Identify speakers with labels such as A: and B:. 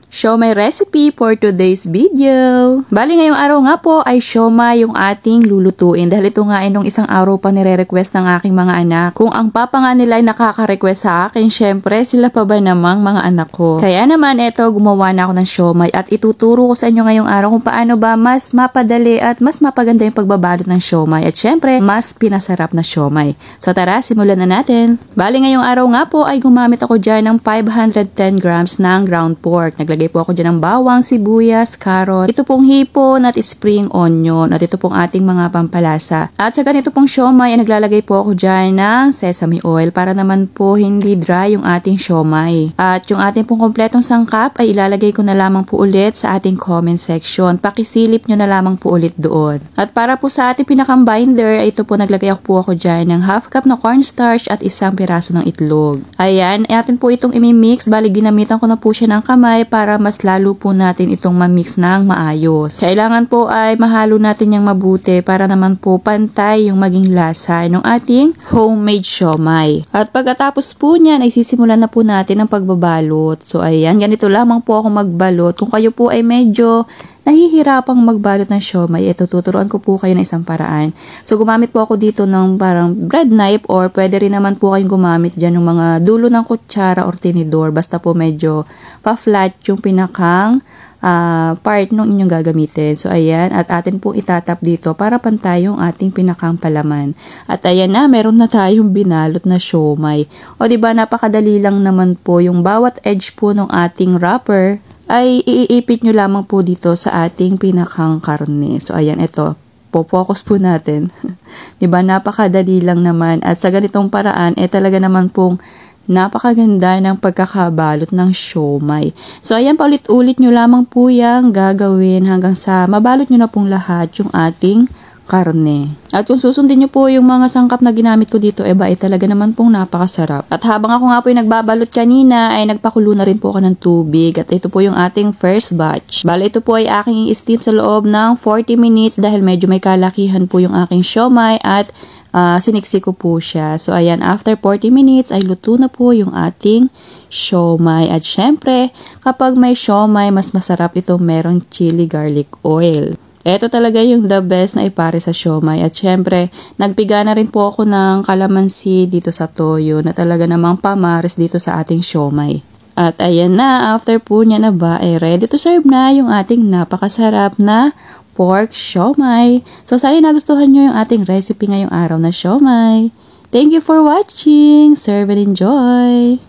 A: siomai recipe for today's video. Bali ngayong araw nga po ay siomai yung ating lulutuin dahil ito nga ay nung isang araw pa nire-request ng aking mga anak. Kung ang papa nga nila ay nakaka-request sa akin, syempre sila pa ba namang mga anak ko. Kaya naman eto, gumawa na ako ng siomai at ituturo ko sa inyo ngayong araw kung paano ba mas mapadali at mas mapaganda yung pagbabalot ng siomai at syempre mas pinasarap na siomai. So tara, simulan na natin. Bali ngayong araw nga po ay gumamit ako dyan ng 510 grams ng ground pork. Naglagay po ako dyan ng bawang, sibuyas, carrot, ito pong hipon at spring onion at ito pong ating mga pampalasa. At sa ganito pong siomai ay naglalagay po ako dyan ng sesame oil para naman po hindi dry yung ating siomai. At yung ating pong kompletong sangkap ay ilalagay ko na lamang po ulit sa ating comment section. Pakisilip nyo na lamang po ulit doon. At para po sa ating pinakang binder ay ito po naglagay po ako dyan ng half cup na cornstarch at isang piraso ng itlog. Ayan, atin po itong imimix. Bali ginamitan ko na po siya ng kamay para mas lalo po natin itong mamix ng maayos. Kailangan po ay mahalo natin yung mabuti para naman po pantay yung maging lasa ng ating homemade siomai. At pagkatapos po niyan ay sisimulan na po natin ang pagbabalot. So ayan, ganito lamang po ako magbalot. Kung kayo po ay medyo nahihirapang magbalot ng siomai, ito tuturuan ko po kayo ng isang paraan. So gumamit po ako dito ng parang bread knife or pwede rin naman po kayong gumamit dyan ng mga dulo ng kutsara or tinidor. Basta po medyo pa-flat yung pinakang part nung inyong gagamitin. So ayan, at atin po itatap dito para pantay yung ating pinakang palaman. At ayan na, meron na tayong binalot na siomai. O diba, napakadali lang naman po. Yung bawat edge po ng ating wrapper ay iipit nyo lamang po dito sa ating pinakang karne. So ayan, ito, po-focus po natin. Diba, napakadali lang naman. At sa ganitong paraan, talaga naman pong napakaganda ng pagkakabalot ng siomai. So ayan, paulit-ulit nyo lamang po yung gagawin hanggang sa mabalot nyo na pong lahat yung ating karne. At kung susundin nyo po yung mga sangkap na ginamit ko dito, ay talaga naman pong napakasarap. At habang ako nga po yung nagbabalot kanina, ay nagpakulo na rin po ako ng tubig. At ito po yung ating first batch. Bale, ito po ay aking i-steam sa loob ng 40 minutes dahil medyo may kalakihan po yung aking siomai at siniksi ko po siya. So ayan, after 40 minutes ay luto na po yung ating siomai. At syempre, kapag may siomai, mas masarap ito merong chili garlic oil. Ito talaga yung the best na ipare sa siomai. At syempre, nagpiga na rin po ako ng kalamansi dito sa toyo na talaga namang pamares dito sa ating siomai. At ayan na, after po niya na ba, ay ready to serve na yung ating napakasarap na pork siomai. So sana nagustuhan nyo yung ating recipe ngayong araw na siomai. Thank you for watching. Serve and enjoy!